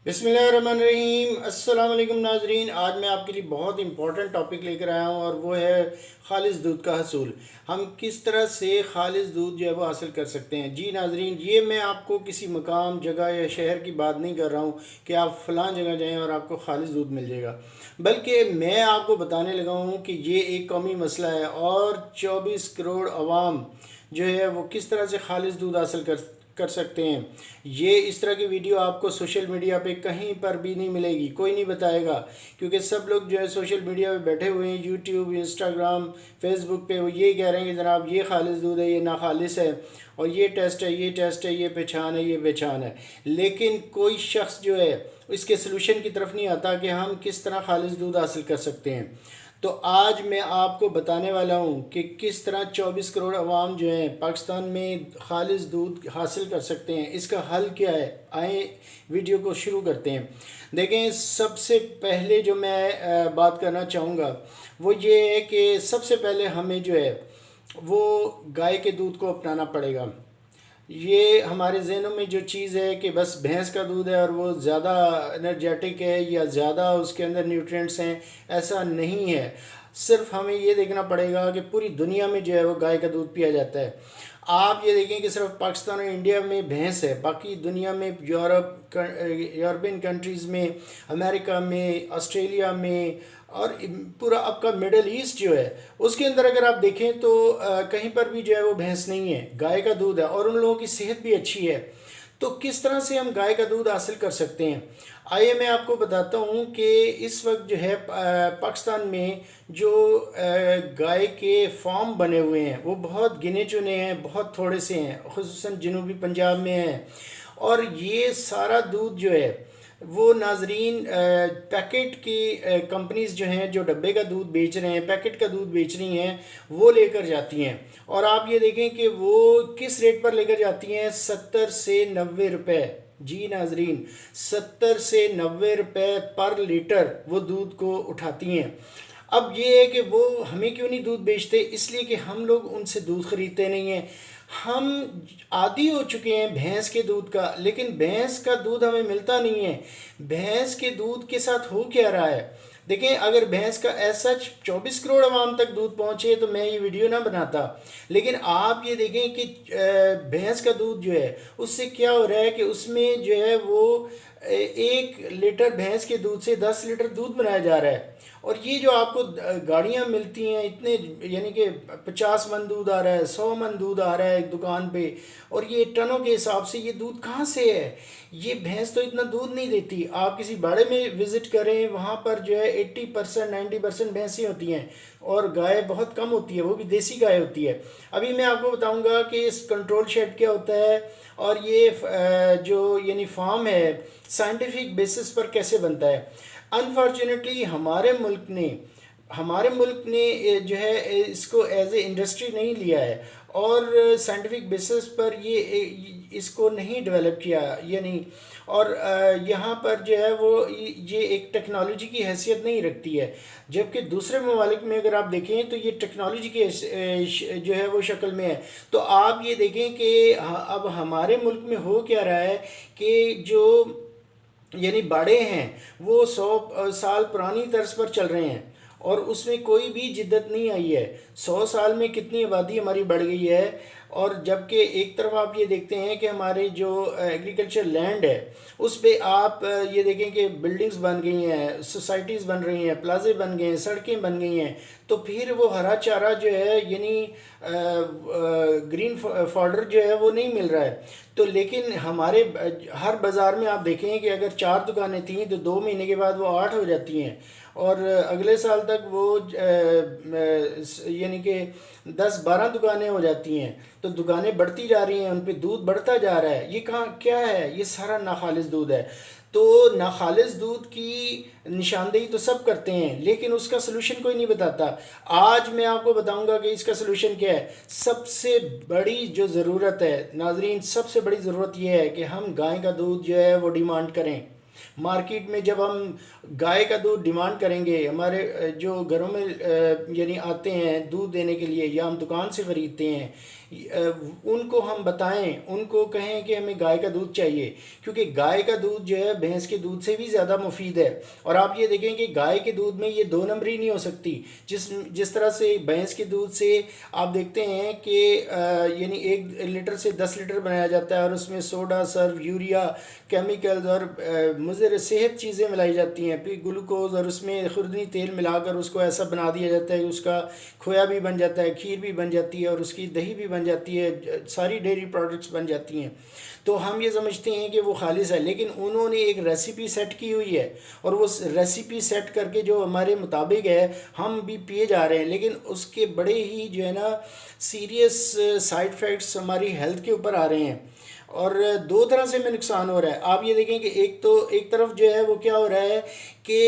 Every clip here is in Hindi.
बिस्मिल्लाहिर्रहमानिर्रहीम। अस्सलाम वालेकुम नाजरीन। आज मैं आपके लिए बहुत इंपॉर्टेंट टॉपिक लेकर आया हूँ और वो है खालिस दूध का हसूल। हम किस तरह से खालिस दूध जो है वो हासिल कर सकते हैं। जी नाजरीन, ये मैं आपको किसी मकाम, जगह या शहर की बात नहीं कर रहा हूँ कि आप फ़लाँ जगह जाएँ और आपको खालिस दूध मिल जाएगा, बल्कि मैं आपको बताने लगा हूँ कि ये एक कौमी मसला है और 24 करोड़ अवाम जो है वो किस तरह से खालिस दूध हासिल कर सकते हैं। ये इस तरह की वीडियो आपको सोशल मीडिया पे कहीं पर भी नहीं मिलेगी, कोई नहीं बताएगा, क्योंकि सब लोग जो है सोशल मीडिया पे बैठे हुए हैं, यूट्यूब, इंस्टाग्राम, फेसबुक पे, वो ये कह रहे हैं कि जनाब ये खालिस दूध है, ये ना खालिस है, और ये टेस्ट है, ये टेस्ट है, ये पहचान है, ये पहचान है। लेकिन कोई शख्स जो है इसके सोल्यूशन की तरफ नहीं आता कि हम किस तरह खालिस दूध हासिल कर सकते हैं। तो आज मैं आपको बताने वाला हूँ कि किस तरह 24 करोड़ अवाम जो हैं पाकिस्तान में खालिस दूध हासिल कर सकते हैं। इसका हल क्या है, आए वीडियो को शुरू करते हैं। देखें, सबसे पहले जो मैं बात करना चाहूँगा वो ये है कि सबसे पहले हमें जो है वो गाय के दूध को अपनाना पड़ेगा। ये हमारे जहनों में जो चीज़ है कि बस भैंस का दूध है और वो ज़्यादा एनर्जेटिक है या ज़्यादा उसके अंदर न्यूट्रिएंट्स हैं, ऐसा नहीं है। सिर्फ हमें ये देखना पड़ेगा कि पूरी दुनिया में जो है वो गाय का दूध पिया जाता है। आप ये देखें कि सिर्फ पाकिस्तान और इंडिया में भैंस है, बाकी दुनिया में यूरोपियन कंट्रीज़ में, अमेरिका में, ऑस्ट्रेलिया में और पूरा आपका मिडल ईस्ट जो है उसके अंदर अगर आप देखें तो कहीं पर भी जो है वो भैंस नहीं है, गाय का दूध है और उन लोगों की सेहत भी अच्छी है। तो किस तरह से हम गाय का दूध हासिल कर सकते हैं, आइए मैं आपको बताता हूँ कि इस वक्त जो है पाकिस्तान में जो गाय के फार्म बने हुए हैं वो बहुत गिने चुने हैं, बहुत थोड़े से हैं, खुसूसन जनूबी पंजाब में हैं। और ये सारा दूध जो है वो नाजरीन पैकेट की कंपनीज जो हैं जो डब्बे का दूध बेच रहे हैं, पैकेट का दूध बेच रही हैं, वो लेकर जाती हैं। और आप ये देखें कि वो किस रेट पर लेकर जाती हैं, 70 से 90 रुपए। जी नाजरीन, 70 से 90 रुपए पर लीटर वो दूध को उठाती हैं। अब ये है कि वो हमें क्यों नहीं दूध बेचते, इसलिए कि हम लोग उनसे दूध ख़रीदते नहीं हैं। हम आदी हो चुके हैं भैंस के दूध का, लेकिन भैंस का दूध हमें मिलता नहीं है। भैंस के दूध के साथ हो क्या रहा है, देखें, अगर भैंस का ऐसा 24 करोड़ आवाम तक दूध पहुँचे तो मैं ये वीडियो ना बनाता। लेकिन आप ये देखें कि भैंस का दूध जो है उससे क्या हो रहा है कि उसमें जो है वो 1 लीटर भैंस के दूध से 10 लीटर दूध बनाया जा रहा है। और ये जो आपको गाड़ियाँ मिलती हैं इतने, यानी कि 50 मन दूध आ रहा है, 100 मन दूध आ रहा है एक दुकान पे, और ये टनों के हिसाब से ये दूध कहाँ से है। ये भैंस तो इतना दूध नहीं देती। आप किसी बाड़े में विज़िट करें, वहाँ पर जो है 80% 90% भैंसें होती हैं और गाय बहुत कम होती है, वो भी देसी गाय होती है। अभी मैं आपको बताऊंगा कि इस कंट्रोल शेड क्या होता है और ये जो यानी फार्म है साइंटिफिक बेसिस पर कैसे बनता है। अनफॉर्चुनेटली हमारे मुल्क ने जो है इसको एज ए इंडस्ट्री नहीं लिया है और साइंटिफिक बेसिस पर ये इसको नहीं डेवलप किया, यानी और यहाँ पर जो है वो ये एक टेक्नोलॉजी की हैसियत नहीं रखती है। जबकि दूसरे ममालिक में अगर आप देखें तो ये टेक्नोलॉजी की जो है वो शक्ल में है। तो आप ये देखें कि अब हमारे मुल्क में हो क्या रहा है कि जो यानी बाड़े हैं वो 100 साल पुरानी तर्ज पर चल रहे हैं और उसमें कोई भी जिद्दत नहीं आई है। 100 साल में कितनी आबादी हमारी बढ़ गई है। और जबकि एक तरफ आप ये देखते हैं कि हमारे जो एग्रीकल्चर लैंड है उस पे आप ये देखें कि बिल्डिंग्स बन गई हैं, सोसाइटीज़ बन रही हैं, प्लाजे बन गए हैं, सड़कें बन गई हैं, तो फिर वो हरा चारा जो है यानी ग्रीन फॉडर जो है वो नहीं मिल रहा है। तो लेकिन हमारे हर बाज़ार में आप देखें कि अगर 4 दुकानें थीं तो 2 महीने के बाद वो 8 हो जाती हैं और अगले साल तक वो यानी कि 10-12 दुकानें हो जाती हैं। तो दुकानें बढ़ती जा रही हैं, उन पे दूध बढ़ता जा रहा है। ये कहाँ क्या है, ये सारा नाखालिस दूध है। तो नाखालिस दूध की निशानदेही तो सब करते हैं लेकिन उसका सलूशन कोई नहीं बताता। आज मैं आपको बताऊंगा कि इसका सलूशन क्या है। सबसे बड़ी जो ज़रूरत है नाजरीन, सबसे बड़ी ज़रूरत यह है कि हम गाय का दूध जो है वो डिमांड करें मार्केट में। जब हम गाय का दूध डिमांड करेंगे, हमारे जो घरों में यानी आते हैं दूध देने के लिए या हम दुकान से ख़रीदते हैं, उनको हम बताएं, उनको कहें कि हमें गाय का दूध चाहिए, क्योंकि गाय का दूध जो है भैंस के दूध से भी ज़्यादा मुफीद है। और आप ये देखें कि गाय के दूध में ये दो नंबरी नहीं हो सकती। जिस जिस तरह से भैंस के दूध से आप देखते हैं कि यानी 1 लीटर से 10 लीटर बनाया जाता है और उसमें सोडा, सर्फ, यूरिया, केमिकल्स और मुज़र सेहत चीज़ें मिलाई जाती हैं, फिर ग्लूकोज, और उसमें खुर्दनी तेल मिलाकर उसको ऐसा बना दिया जाता है कि उसका खोया भी बन जाता है, खीर भी बन जाती है और उसकी दही भी बन जाती है, सारी डेयरी प्रोडक्ट्स बन जाती हैं। तो हम ये समझते हैं कि वो खालिश है, लेकिन उन्होंने एक रेसिपी सेट की हुई है और वो रेसिपी सेट करके जो हमारे मुताबिक है हम भी पिए जा रहे हैं, लेकिन उसके बड़े ही जो है ना सीरियस साइड इफ़ेक्ट्स हमारी हेल्थ के ऊपर आ रहे हैं। और दो तरह से में नुकसान हो रहा है। आप ये देखें कि एक तो एक तरफ जो है वो क्या हो रहा है कि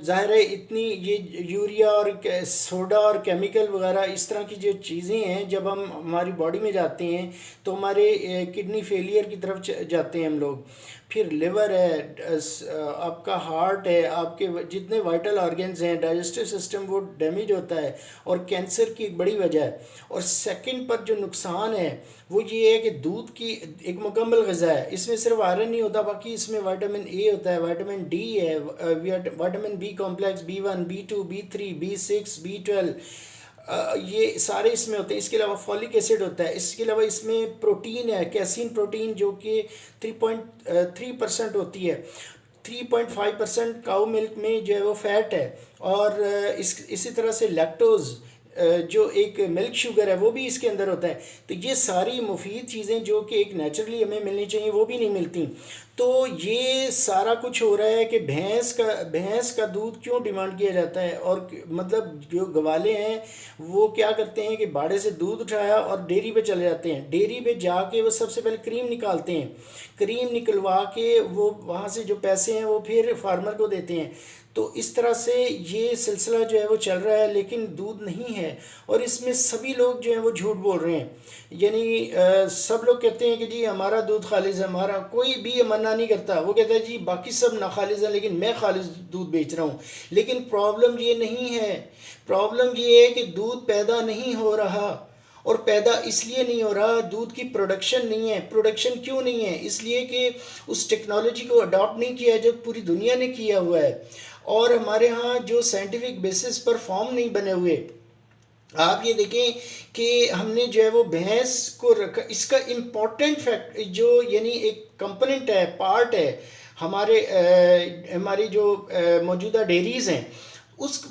ज़ाहिर है इतनी ये यूरिया और सोडा और केमिकल वगैरह इस तरह की जो चीज़ें हैं जब हम हमारी बॉडी में जाते हैं तो हमारे किडनी फेलियर की तरफ जाते हैं हम लोग। फिर लिवर है, आपका हार्ट है, आपके जितने वाइटल ऑर्गन्स हैं, डाइजेस्टिव सिस्टम वो डैमेज होता है और कैंसर की एक बड़ी वजह है। और सेकंड पर जो नुकसान है वो ये है कि दूध की एक मुकम्मल ग़िज़ा है, इसमें सिर्फ आयरन नहीं होता, बाकी इसमें विटामिन ए होता है, विटामिन डी है, vitamin B complex, B1, B2, B3, B6, B12, ये सारे इसमें होते हैं। इसके अलावा फॉलिक एसिड होता है, इसके अलावा इसमें प्रोटीन है, कैसीन प्रोटीन, जो कि 3.3% होती है। 3.5% काऊ मिल्क में जो है वो फैट है। और इसी तरह से लैक्टोज़ जो एक मिल्क शुगर है वो भी इसके अंदर होता है। तो ये सारी मुफीद चीज़ें जो कि एक नेचुरली हमें मिलनी चाहिए वो भी नहीं मिलती। तो ये सारा कुछ हो रहा है कि भैंस का दूध क्यों डिमांड किया जाता है। और मतलब जो गवाले हैं वो क्या करते हैं कि बाड़े से दूध उठाया और डेयरी पे चले जाते हैं, डेयरी पे जाके वो सबसे पहले क्रीम निकालते हैं, क्रीम निकलवा के वो वहाँ से जो पैसे हैं वो फिर फार्मर को देते हैं। तो इस तरह से ये सिलसिला जो है वो चल रहा है, लेकिन दूध नहीं है। और इसमें सभी लोग जो हैं वो झूठ बोल रहे हैं, यानी सब लोग कहते हैं कि जी हमारा दूध खालिज है, हमारा कोई भी मना नहीं करता, वो कहता है जी बाकी सब ना खालिज है लेकिन मैं खालिज दूध बेच रहा हूँ। लेकिन प्रॉब्लम ये नहीं है, प्रॉब्लम ये है कि दूध पैदा नहीं हो रहा। और पैदा इसलिए नहीं हो रहा, दूध की प्रोडक्शन नहीं है। प्रोडक्शन क्यों नहीं है? इसलिए कि उस टेक्नोलॉजी को अडॉप्ट नहीं किया जो पूरी दुनिया ने किया हुआ है। और हमारे यहाँ जो साइंटिफिक बेसिस पर फॉर्म नहीं बने हुए। आप ये देखें कि हमने जो है वो भैंस को रखा, इसका इम्पोर्टेंट फैक्ट जो यानी एक कंपोनेंट है, पार्ट है हमारी जो मौजूदा डेयरीज़ हैं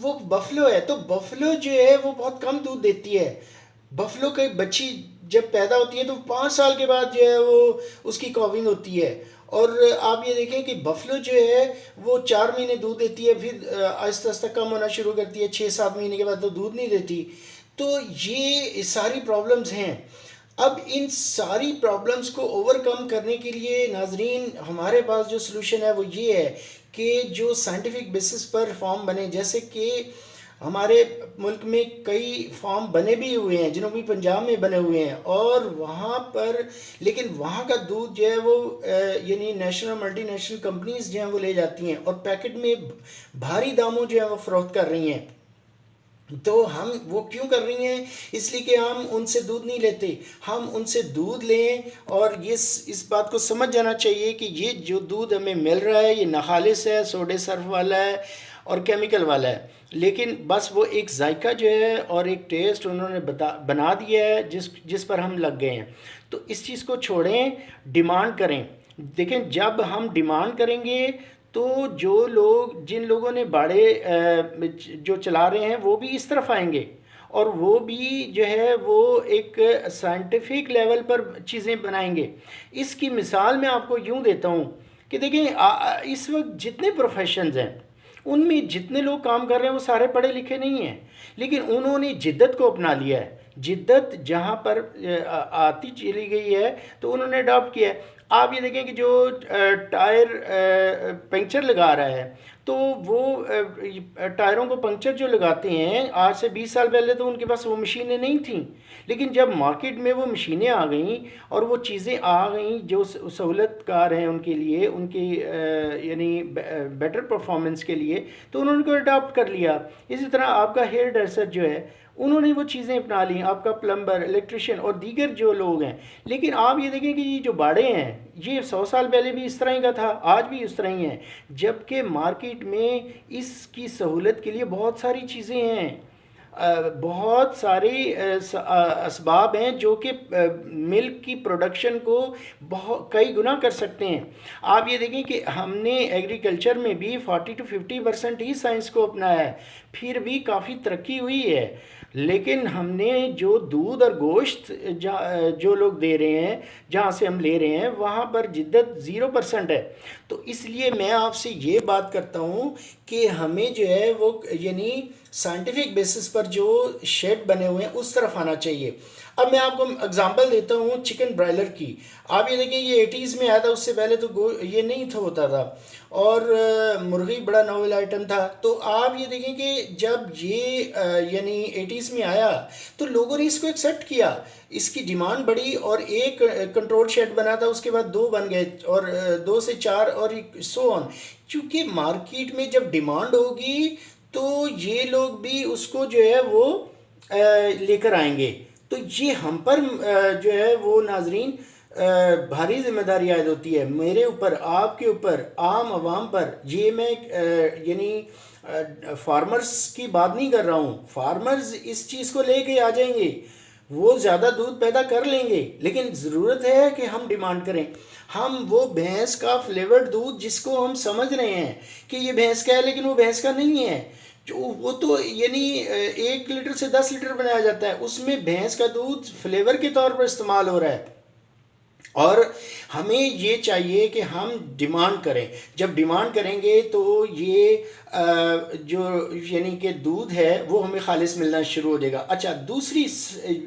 वो बफलो है। तो बफलो जो है वो बहुत कम दूध देती है। बफलो की बच्ची जब पैदा होती है तो 5 साल के बाद जो है वो उसकी कॉविंग होती है। और आप ये देखें कि बफलो जो है वो 4 महीने दूध देती है, फिर आहिस्ता आहिस्ता कम होना शुरू करती है, 6-7 महीने के बाद तो दूध नहीं देती। तो ये सारी प्रॉब्लम्स हैं। अब इन सारी प्रॉब्लम्स को ओवरकम करने के लिए नाजरीन हमारे पास जो सलूशन है वो ये है कि जो साइंटिफिक बेसिस पर फॉर्म बने, जैसे कि हमारे मुल्क में कई फार्म बने भी हुए हैं, जनूबी पंजाब में बने हुए हैं, और वहाँ पर लेकिन वहाँ का दूध जो है वो यानी नेशनल मल्टीनेशनल कंपनीज जो हैं वो ले जाती हैं और पैकेट में भारी दामों जो है वो फ़रोख्त कर रही हैं। तो हम वो क्यों कर रही हैं? इसलिए कि हम उनसे दूध नहीं लेते, हम उनसे दूध लें। और ये इस बात को समझ जाना चाहिए कि ये जो दूध हमें मिल रहा है ये नाखालिस है, सोडे सर्फ वाला है और केमिकल वाला है, लेकिन बस वो एक जायका जो है और एक टेस्ट उन्होंने बना दिया है जिस पर हम लग गए हैं। तो इस चीज़ को छोड़ें, डिमांड करें। देखें, जब हम डिमांड करेंगे तो जिन लोगों ने बाड़े जो चला रहे हैं वो भी इस तरफ आएंगे और वो भी जो है वो एक साइंटिफिक लेवल पर चीज़ें बनाएंगे। इसकी मिसाल मैं आपको यूँ देता हूँ कि देखें इस वक्त जितने प्रोफेशंस हैं उनमें जितने लोग काम कर रहे हैं वो सारे पढ़े लिखे नहीं हैं, लेकिन उन्होंने जिद्दत को अपना लिया है। जिद्दत जहाँ पर आती चली गई है तो उन्होंने अडॉप्ट किया है। आप ये देखें कि जो टायर पंक्चर लगा रहा है तो वो टायरों को पंक्चर जो लगाते हैं, आज से 20 साल पहले तो उनके पास वो मशीनें नहीं थीं, लेकिन जब मार्केट में वो मशीनें आ गईं और वो चीज़ें आ गईं जो सहूलतकार हैं उनके लिए, उनकी यानी बेटर परफॉर्मेंस के लिए, तो उन्होंने को अडॉप्ट कर लिया। इसी तरह आपका हेयर ड्रेसर जो है उन्होंने वो चीज़ें अपना ली, आपका प्लम्बर, इलेक्ट्रिशियन और दीगर जो लोग हैं। लेकिन आप ये देखें कि ये जो बाड़े हैं ये 100 साल पहले भी इस तरह ही का था, आज भी इस तरह ही है, जबकि मार्केट में इसकी सहूलत के लिए बहुत सारी चीज़ें हैं। बहुत सारे असबाब हैं जो कि मिल्क की प्रोडक्शन को बहुत कई गुना कर सकते हैं। आप ये देखें कि हमने एग्रीकल्चर में भी 40 to 50% ही साइंस को अपनाया है, फिर भी काफ़ी तरक्की हुई है। लेकिन हमने जो दूध और गोश्त जो लोग दे रहे हैं, जहाँ से हम ले रहे हैं, वहाँ पर जिद्दत 0% है। तो इसलिए मैं आपसे ये बात करता हूँ कि हमें जो है वो यानी साइंटिफिक बेसिस पर जो शेड बने हुए हैं उस तरफ आना चाहिए। अब मैं आपको एग्जांपल देता हूँ चिकन ब्रायलर की। आप ये देखें ये 80s में आया था, उससे पहले तो ये नहीं था होता था, और मुर्गी बड़ा नोवेल आइटम था। तो आप ये देखें कि जब ये यानी 80s में आया तो लोगों ने इसको एक्सेप्ट किया, इसकी डिमांड बढ़ी और एक कंट्रोल शेड बना था, उसके बाद दो बन गए और दो से चार और सो ऑन। क्योंकि मार्केट में जब डिमांड होगी तो ये लोग भी उसको जो है वो लेकर आएंगे। तो ये हम पर जो है वो नाजरीन भारी जिम्मेदारी आयद होती है, मेरे ऊपर, आपके ऊपर, आम आवाम पर। ये मैं यानी फार्मर्स की बात नहीं कर रहा हूँ, फार्मर्स इस चीज़ को लेके आ जाएंगे, वो ज़्यादा दूध पैदा कर लेंगे, लेकिन ज़रूरत है कि हम डिमांड करें। हम वो भैंस का फ्लेवर्ड दूध जिसको हम समझ रहे हैं कि ये भैंस का है लेकिन वो भैंस का नहीं है, जो वो तो यानी 1 लीटर से 10 लीटर बनाया जाता है, उसमें भैंस का दूध फ्लेवर के तौर पर इस्तेमाल हो रहा है। और हमें ये चाहिए कि हम डिमांड करें। जब डिमांड करेंगे तो ये जो यानी कि दूध है वो हमें खालिस मिलना शुरू हो जाएगा। अच्छा, दूसरी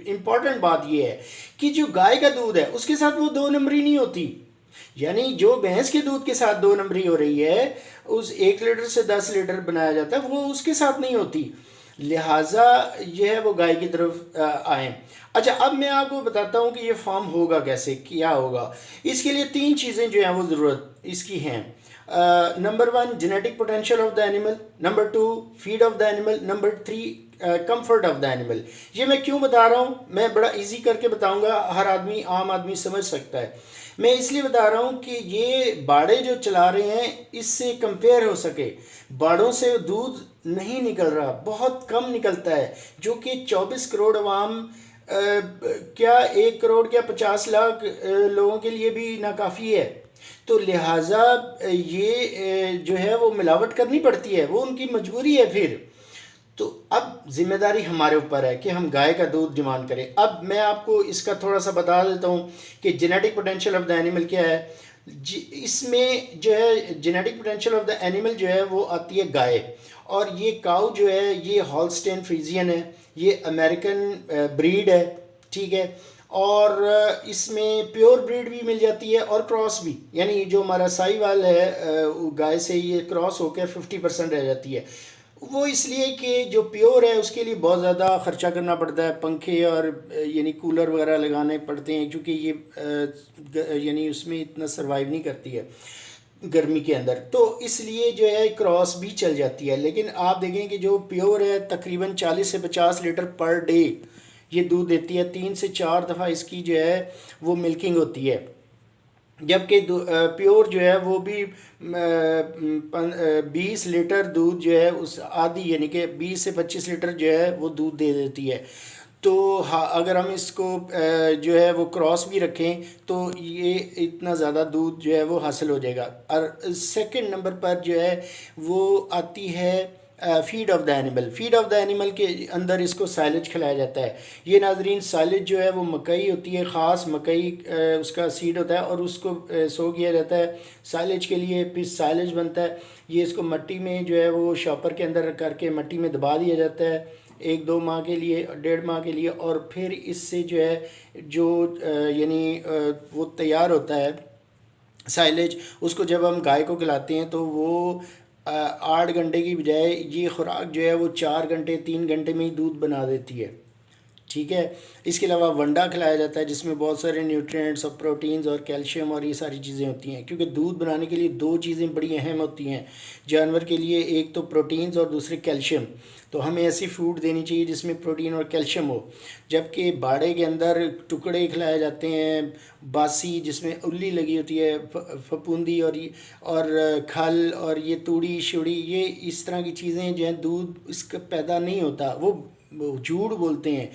इम्पॉर्टेंट बात ये है कि जो गाय का दूध है उसके साथ वो 2 नंबरी नहीं होती, यानी जो भैंस के दूध के साथ 2 नंबरी हो रही है, उस 1 लीटर से 10 लीटर बनाया जाता है, वो उसके साथ नहीं होती। लिहाजा यह है वो गाय की तरफ आए। अच्छा, अब मैं आपको बताता हूँ कि ये फार्म होगा कैसे, क्या होगा। इसके लिए 3 चीज़ें जो हैं वो ज़रूरत इसकी हैं। Number 1 genetic potential of the animal, number 2 feed of the animal, number 3 comfort of the animal. ये मैं क्यों बता रहा हूँ, मैं बड़ा इजी करके बताऊँगा, हर आदमी, आम आदमी समझ सकता है। मैं इसलिए बता रहा हूँ कि ये बाड़े जो चला रहे हैं इससे कंपेयर हो सके। बाड़ों से दूध नहीं निकल रहा, बहुत कम निकलता है, जो कि 24 करोड़ अवाम क्या 1 करोड़ क्या 50 लाख लोगों के लिए भी नाकाफ़ी है। तो लिहाजा ये जो है वो मिलावट करनी पड़ती है, वो उनकी मजबूरी है फिर। तो अब जिम्मेदारी हमारे ऊपर है कि हम गाय का दूध डिमांड करें। अब मैं आपको इसका थोड़ा सा बता देता हूँ कि genetic potential of the animal क्या है। इसमें जो है genetic potential of the animal जो है वो आती है गाय, और ये काऊ जो है ये हॉलस्टेन फ्रीजियन है, ये अमेरिकन ब्रीड है, ठीक है। और इसमें प्योर ब्रीड भी मिल जाती है और क्रॉस भी, यानी जो हमारा साहीवाल है गाय से ये क्रॉस होकर 50% रह जाती है। वो इसलिए कि जो प्योर है उसके लिए बहुत ज़्यादा ख़र्चा करना पड़ता है, पंखे और यानी कूलर वगैरह लगाने पड़ते हैं, क्योंकि ये यानी उसमें इतना सर्वाइव नहीं करती है गर्मी के अंदर, तो इसलिए जो है क्रॉस भी चल जाती है। लेकिन आप देखें कि जो प्योर है तकरीबन 40 से 50 लीटर पर डे ये दूध देती है, 3 से 4 दफ़ा इसकी जो है वो मिल्किंग होती है। जबकि प्योर जो है वो भी 20 लीटर दूध जो है उस आधी, यानी कि 20 से 25 लीटर जो है वो दूध दे देती है। तो हाँ, अगर हम इसको जो है वो क्रॉस भी रखें तो ये इतना ज़्यादा दूध जो है वो हासिल हो जाएगा। और सेकंड नंबर पर जो है वो आती है feed of the animal. Feed of the animal के अंदर इसको साइलेज खिलाया जाता है। ये नाजरीन साइलेज जो है वो मकई होती है, ख़ास मकई उसका सीड होता है और उसको सो किया जाता है साइलेज के लिए, फिर साइलेज बनता है। ये इसको मिट्टी में जो है वो शॉपर के अंदर करके मिट्टी में दबा दिया जाता है 1-2 माह के लिए, 1.5 माह के लिए, और फिर इससे जो है जो यानी वो तैयार होता है साइलेज, उसको जब हम गाय को खिलाते हैं तो वो 8 घंटे की बजाय ये खुराक जो है वो 4 घंटे 3 घंटे में ही दूध बना देती है। ठीक है। इसके अलावा वंडा खिलाया जाता है जिसमें बहुत सारे न्यूट्रिएंट्स और प्रोटीन्स और कैल्शियम और ये सारी चीज़ें होती हैं, क्योंकि दूध बनाने के लिए दो चीज़ें बड़ी अहम होती हैं जानवर के लिए, एक तो प्रोटीन्स और दूसरे कैल्शियम। तो हमें ऐसी फूड देनी चाहिए जिसमें प्रोटीन और कैल्शियम हो। जबकि बाड़े के अंदर टुकड़े खिलाए जाते हैं बासी, जिसमें उल्ली लगी होती है, फफूंदी और खल और ये तूड़ी शुड़ी, ये इस तरह की चीज़ें जो हैं, दूध इसका पैदा नहीं होता। वो झूठ बोलते हैं,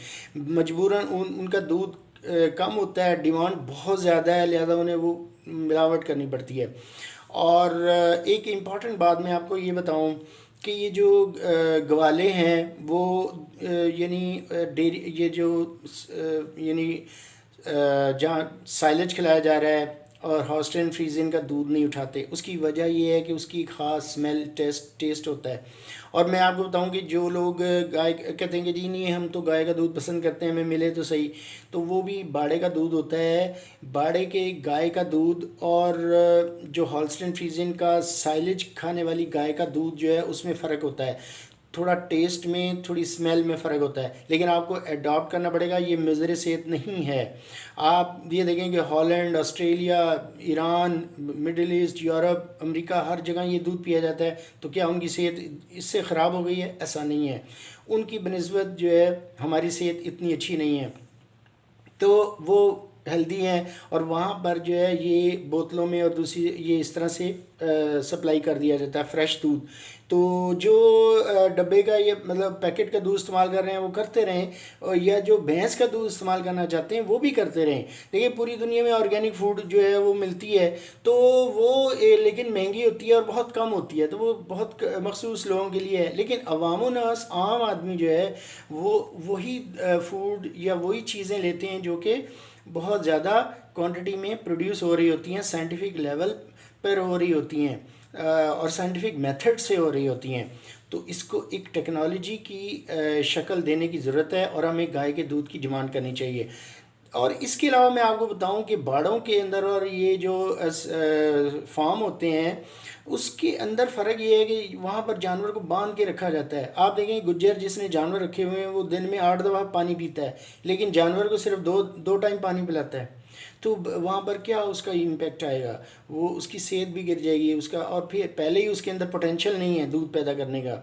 मजबूरन उनका दूध कम होता है, डिमांड बहुत ज़्यादा है, लिहाजा उन्हें वो मिलावट करनी पड़ती है। और एक इम्पॉर्टेंट बात मैं आपको ये बताऊं कि ये जो ग्वाले हैं वो यानी डेयरी, ये जो यानी जहाँ साइलेज खिलाया जा रहा है और हॉस्टेन फ्रीजिन का दूध नहीं उठाते, उसकी वजह ये है कि उसकी ख़ास स्मेल टेस्ट होता है। और मैं आपको बताऊं कि जो लोग गाय कहते हैं कि जी नहीं हम तो गाय का दूध पसंद करते हैं, हमें मिले तो सही, तो वो भी बाड़े का दूध होता है। बाड़े के गाय का दूध और जो हॉल्स्टेन फ्रीजियन का साइलेज खाने वाली गाय का दूध जो है उसमें फ़र्क होता है, थोड़ा टेस्ट में, थोड़ी स्मेल में फ़र्क होता है, लेकिन आपको अडॉप्ट करना पड़ेगा। ये मज़र सेहत नहीं है। आप ये देखें कि Holland, Australia, Iran, Middle East, Europe, America, हर जगह ये दूध पिया जाता है। तो क्या उनकी सेहत इससे ख़राब हो गई है? ऐसा नहीं है। उनकी बनिस्बत जो है हमारी सेहत इतनी अच्छी नहीं है, तो वो हेल्दी हैं। और वहाँ पर जो है ये बोतलों में और दूसरी ये इस तरह से सप्लाई कर दिया जाता है फ्रेश दूध। तो जो डब्बे का ये मतलब पैकेट का दूध इस्तेमाल कर रहे हैं वो करते रहें, और या जो भैंस का दूध इस्तेमाल करना चाहते हैं वो भी करते रहें। देखिए पूरी दुनिया में ऑर्गेनिक फूड जो है वो मिलती है, तो वो लेकिन महंगी होती है और बहुत कम होती है, तो वो बहुत मखसूस लोगों के लिए है। लेकिन अवामुन्नास आम आदमी जो है वो वही फूड या वही चीज़ें लेते हैं जो कि बहुत ज़्यादा क्वांटिटी में प्रोड्यूस हो रही होती हैं, साइंटिफिक लेवल पर हो रही होती हैं और साइंटिफिक मेथड से हो रही होती हैं। तो इसको एक टेक्नोलॉजी की शक्ल देने की ज़रूरत है और हमें गाय के दूध की डिमांड करनी चाहिए। और इसके अलावा मैं आपको बताऊं कि बाड़ों के अंदर और ये जो फार्म होते हैं उसके अंदर फ़र्क ये है कि वहाँ पर जानवर को बांध के रखा जाता है। आप देखें गुज्जर जिसने जानवर रखे हुए हैं वो दिन में 8 दफ़ा पानी पीता है, लेकिन जानवर को सिर्फ दो टाइम पानी पिलाता है। तो वहाँ पर क्या उसका इम्पेक्ट आएगा? वो उसकी सेहत भी गिर जाएगी उसका, और फिर पहले ही उसके अंदर पोटेंशियल नहीं है दूध पैदा करने का।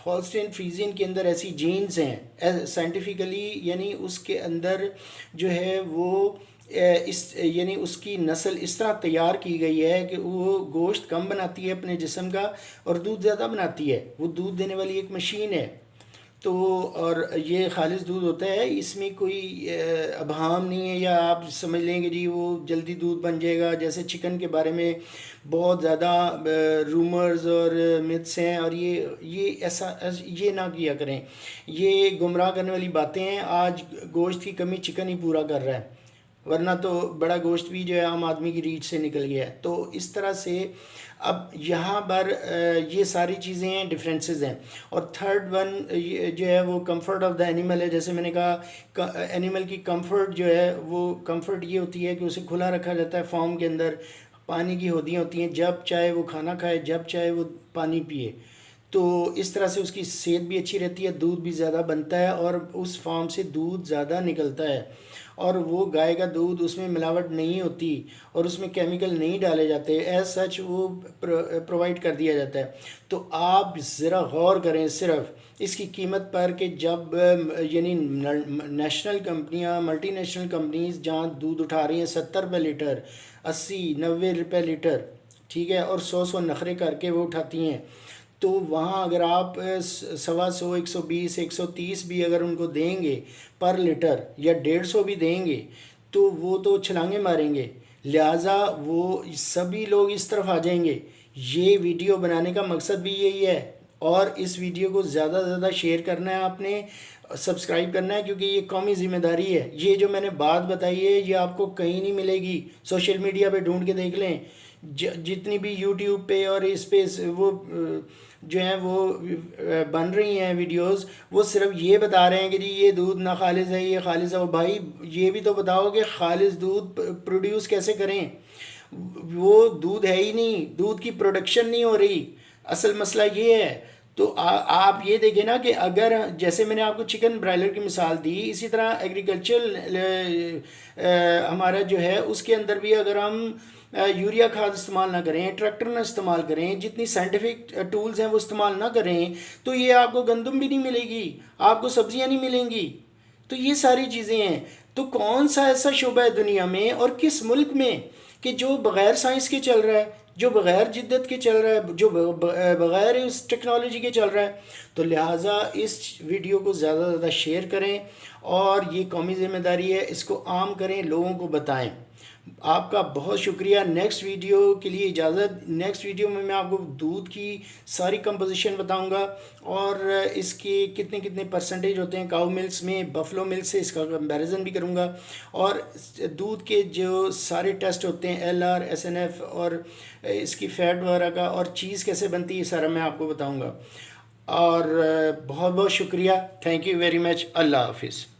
हॉल्स्टेन फ्रीजियन के अंदर ऐसी जीन्स हैं साइंटिफिकली, यानी उसके अंदर जो है वो इस यानी उसकी नस्ल इस तरह तैयार की गई है कि वो गोश्त कम बनाती है अपने जिस्म का और दूध ज़्यादा बनाती है। वो दूध देने वाली एक मशीन है। तो और ये खालिश दूध होता है, इसमें कोई अभाम नहीं है या आप समझ लेंगे जी वो जल्दी दूध बन जाएगा। जैसे चिकन के बारे में बहुत ज़्यादा रूमर्स और मिथ्स हैं, और ये ऐसा ये ना किया करें, ये गुमराह करने वाली बातें हैं। आज गोश्त की कमी चिकन ही पूरा कर रहा है, वरना तो बड़ा गोश्त भी जो है आम आदमी की रीच से निकल गया है। तो इस तरह से अब यहाँ पर ये सारी चीज़ें हैं, डिफरेंसेस हैं। और थर्ड वन जो है वो कंफर्ट ऑफ द एनिमल है। जैसे मैंने कहा एनिमल की कंफर्ट जो है वो कंफर्ट ये होती है कि उसे खुला रखा जाता है फार्म के अंदर, पानी की होदियाँ होती हैं, जब चाहे वो खाना खाए, जब चाहे वो पानी पिए। तो इस तरह से उसकी सेहत भी अच्छी रहती है, दूध भी ज़्यादा बनता है और उस फार्म से दूध ज़्यादा निकलता है। और वो गाय का दूध, उसमें मिलावट नहीं होती और उसमें केमिकल नहीं डाले जाते, एज सच वो प्रोवाइड कर दिया जाता है। तो आप ज़रा गौर करें सिर्फ इसकी कीमत पर कि जब यानी नेशनल कंपनियां, मल्टीनेशनल कंपनीज जहाँ दूध उठा रही हैं 70 रुपये लीटर, 80-90 रुपये लीटर, ठीक है, और 100 नखरे करके वो उठाती हैं। तो वहाँ अगर आप 125, 120, 130 भी अगर उनको देंगे पर लीटर या 150 भी देंगे तो वो तो छलांगे मारेंगे। लिहाजा वो सभी लोग इस तरफ आ जाएंगे। ये वीडियो बनाने का मकसद भी यही है, और इस वीडियो को ज़्यादा से ज़्यादा शेयर करना है आपने, सब्सक्राइब करना है, क्योंकि ये कौमी ज़िम्मेदारी है। ये जो मैंने बात बताई है ये आपको कहीं नहीं मिलेगी, सोशल मीडिया पे ढूंढ के देख लें। जितनी भी यूट्यूब पे और इस पे वो जो हैं वो बन रही हैं वीडियोस, वो सिर्फ ये बता रहे हैं कि जी ये दूध ना खालिज है, ये खालिज है। भाई ये भी तो बताओ कि खालिज दूध प्रोड्यूस कैसे करें? वो दूध है ही नहीं, दूध की प्रोडक्शन नहीं हो रही, असल मसला ये है। तो आप ये देखें ना कि अगर जैसे मैंने आपको चिकन ब्रायलर की मिसाल दी, इसी तरह एग्रीकल्चर हमारा जो है उसके अंदर भी अगर हम यूरिया खाद इस्तेमाल ना करें, ट्रैक्टर ना इस्तेमाल करें, जितनी साइंटिफिक टूल्स हैं वो इस्तेमाल ना करें, तो ये आपको गंदम भी नहीं मिलेगी, आपको सब्जियां नहीं मिलेंगी। तो ये सारी चीज़ें हैं। तो कौन सा ऐसा शुबा है दुनिया में और किस मुल्क में कि जो बग़ैर साइंस के चल रहा है, जो बग़ैर जिद्दत के चल रहा है, जो बग़ैर इस टेक्नोलॉजी के चल रहा है? तो लिहाजा इस वीडियो को ज़्यादा से ज़्यादा शेयर करें और ये कौमी ज़िम्मेदारी है, इसको आम करें, लोगों को बताएं। आपका बहुत शुक्रिया। नेक्स्ट वीडियो के लिए इजाज़त। नेक्स्ट वीडियो में मैं आपको दूध की सारी कंपोजिशन बताऊंगा और इसके कितने कितने परसेंटेज होते हैं काऊ मिल्क्स में, बफलो मिल्क से, इसका कंपैरिजन भी करूंगा। और दूध के जो सारे टेस्ट होते हैं LR SNF और इसकी फ़ैट वगैरह का, और चीज़ कैसे बनती है, सारा मैं आपको बताऊँगा। और बहुत बहुत शुक्रिया। Thank you very much. अल्लाह हाफिज़।